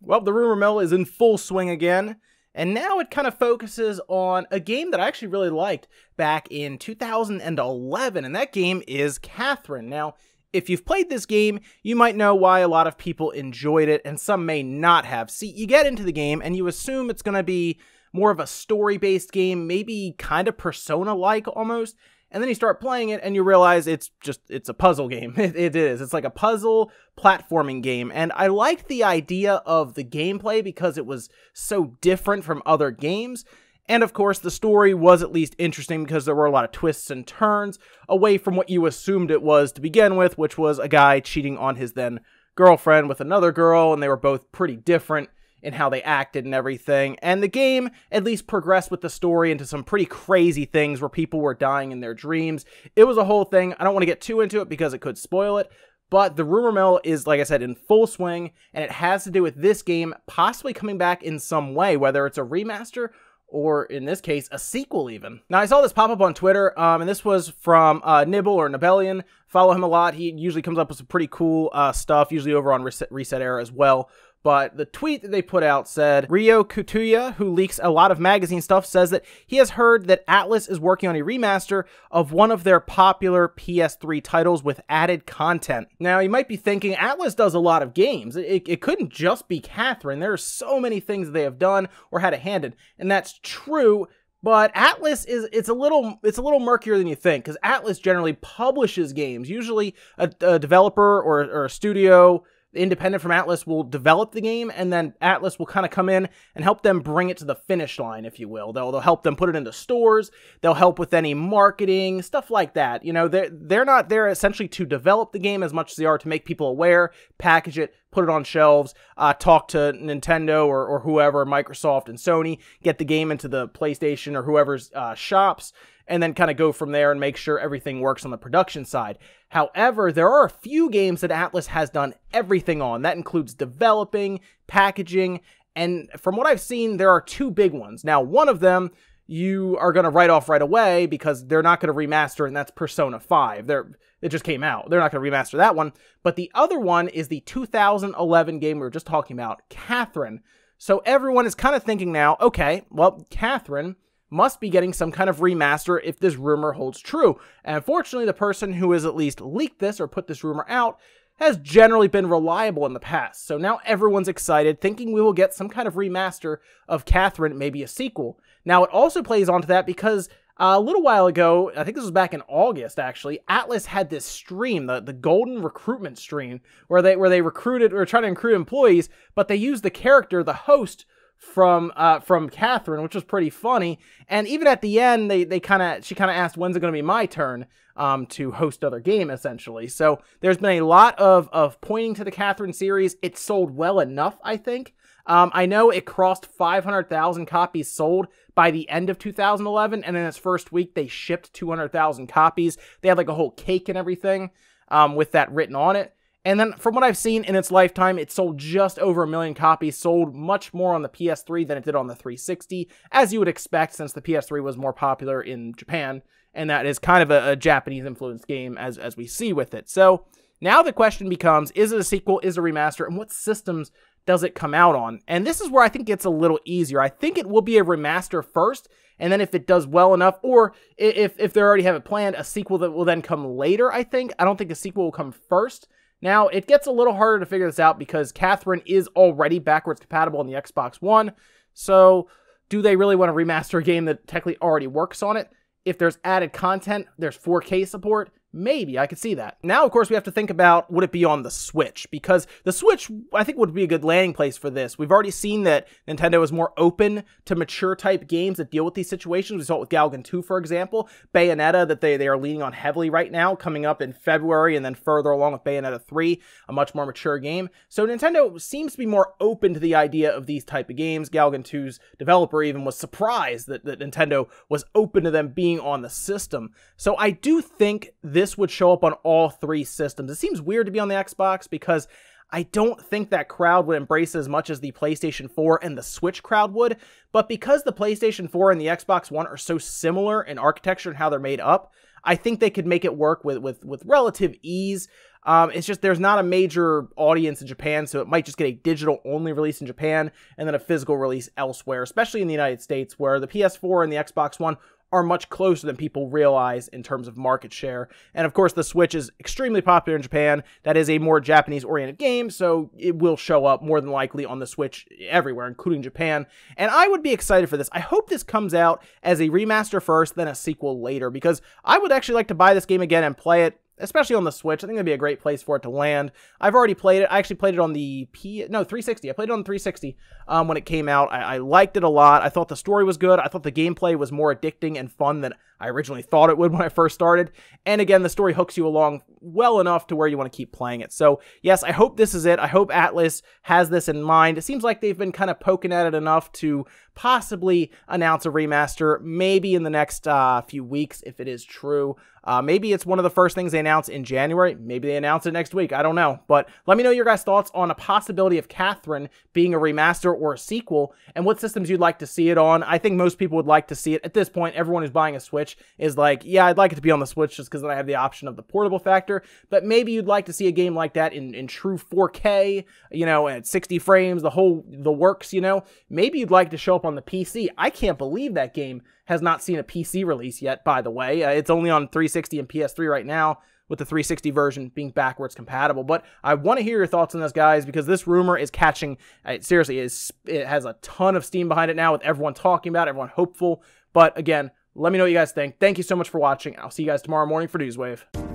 Well, the rumor mill is in full swing again, and now it kind of focuses on a game that I actually really liked back in 2011, and that game is Catherine. Now, if you've played this game, you might know why a lot of people enjoyed it, and some may not have. See, you get into the game, and you assume it's going to be more of a story-based game, maybe kind of Persona-like almost, and then you start playing it, and you realize it's a puzzle game. It is. It's like a puzzle platforming game, and I liked the idea of the gameplay because it was so different from other games. And of course, the story was at least interesting because there were a lot of twists and turns away from what you assumed it was to begin with, which was a guy cheating on his then girlfriend with another girl, and they were both pretty different in how they acted and everything. And the game at least progressed with the story into some pretty crazy things where people were dying in their dreams. It was a whole thing. I don't want to get too into it because it could spoil it. But the rumor mill is, like I said, in full swing, and it has to do with this game possibly coming back in some way, whether it's a remaster or, in this case, a sequel even. Now, I saw this pop up on Twitter, and this was from Nibble or Nibellion. Follow him a lot. He usually comes up with some pretty cool stuff, usually over on Reset Era as well. But the tweet that they put out said, Ryo Kutuya, who leaks a lot of magazine stuff, says that he has heard that Atlus is working on a remaster of one of their popular PS3 titles with added content. Now, you might be thinking, Atlus does a lot of games. It couldn't just be Catherine. There are so many things they have done or had a hand in, and that's true. But Atlus it's a little murkier than you think, because Atlus generally publishes games. Usually a developer or a studio independent from Atlus will develop the game, and then Atlus will kind of come in and help them bring it to the finish line, if you will. They'll help them put it into stores. They'll help with any marketing, stuff like that. You know, they're not there essentially to develop the game as much as they are to make people aware, package it, put it on shelves, talk to Nintendo or whoever, Microsoft and Sony, get the game into the PlayStation or whoever's shops, and then kind of go from there and make sure everything works on the production side. However, there are a few games that Atlus has done everything on. That includes developing, packaging, and from what I've seen, there are two big ones. Now, one of them you are going to write off right away because they're not going to remaster, and that's Persona 5. It just came out. They're not going to remaster that one. But the other one is the 2011 game we were just talking about, Catherine. So everyone is kind of thinking now, okay, well, Catherine must be getting some kind of remaster if this rumor holds true. And unfortunately, the person who has at least leaked this or put this rumor out has generally been reliable in the past. So now everyone's excited, thinking we will get some kind of remaster of Catherine, maybe a sequel. Now, it also plays onto that because a little while ago, I think this was back in August actually, Atlus had this stream, the Golden Recruitment stream, where they recruited or trying to recruit employees, but they used the character, the host, from Catherine, which was pretty funny. And even at the end, she kind of asked, when's it going to be my turn to host other game, essentially. So there's been a lot of pointing to the Catherine series. It sold well enough, I think. I know it crossed 500,000 copies sold by the end of 2011, and in its first week, they shipped 200,000 copies. They had like a whole cake and everything with that written on it. And then from what I've seen in its lifetime, it sold just over 1 million copies, sold much more on the PS3 than it did on the 360, as you would expect since the PS3 was more popular in Japan, and that is kind of a Japanese-influenced game as we see with it. So now the question becomes, is it a sequel, is it a remaster, and what systems does it come out on? And this is where I think it gets a little easier. I think it will be a remaster first, and then if it does well enough, or if they already have it planned, a sequel that will then come later, I think. I don't think a sequel will come first. Now, it gets a little harder to figure this out because Catherine is already backwards compatible on the Xbox One. So, do they really want to remaster a game that technically already works on it? If there's added content, there's 4K support, maybe, I could see that. Now, of course, we have to think about, would it be on the Switch? Because the Switch, I think, would be a good landing place for this. We've already seen that Nintendo is more open to mature-type games that deal with these situations. We saw it with Galgun 2, for example. Bayonetta, that they are leaning on heavily right now, coming up in February, and then further along with Bayonetta 3, a much more mature game. So Nintendo seems to be more open to the idea of these type of games. Galgun 2's developer even was surprised that Nintendo was open to them being on the system. So I do think this would show up on all three systems. It seems weird to be on the Xbox because I don't think that crowd would embrace it as much as the PlayStation 4 and the Switch crowd would, but because the PlayStation 4 and the Xbox One are so similar in architecture and how they're made up, I think they could make it work with relative ease. It's just there's not a major audience in Japan, so it might just get a digital-only release in Japan and then a physical release elsewhere, especially in the United States, where the PS4 and the Xbox One are much closer than people realize in terms of market share. And of course, the Switch is extremely popular in Japan. That is a more Japanese-oriented game, so it will show up more than likely on the Switch everywhere, including Japan. And I would be excited for this. I hope this comes out as a remaster first, then a sequel later, because I would actually like to buy this game again and play it, especially on the Switch. I think that'd be a great place for it to land. I've already played it. I actually played it on the 360. I played it on the 360 when it came out. I liked it a lot. I thought the story was good. I thought the gameplay was more addicting and fun than I originally thought it would when I first started. And again, the story hooks you along well enough to where you want to keep playing it. So yes, I hope this is it. I hope Atlus has this in mind. It seems like they've been kind of poking at it enough to possibly announce a remaster, maybe in the next few weeks if it is true. Maybe it's one of the first things they announce in January. Maybe they announce it next week. I don't know. But let me know your guys' thoughts on a possibility of Catherine being a remaster or a sequel, and what systems you'd like to see it on. I think most people would like to see it. At this point, everyone who's buying a Switch is like, yeah, I'd like it to be on the Switch just because then I have the option of the portable factor. But maybe you'd like to see a game like that in true 4K, you know, at 60 frames, the works, you know. Maybe you'd like to show up on the PC. I can't believe that game has not seen a PC release yet, by the way. It's only on 360 and PS3 right now, with the 360 version being backwards compatible. But I want to hear your thoughts on this, guys, because this rumor is catching, seriously, it has a ton of steam behind it now, with everyone talking about it, everyone hopeful. But again, let me know what you guys think. Thank you so much for watching. I'll see you guys tomorrow morning for Newswave.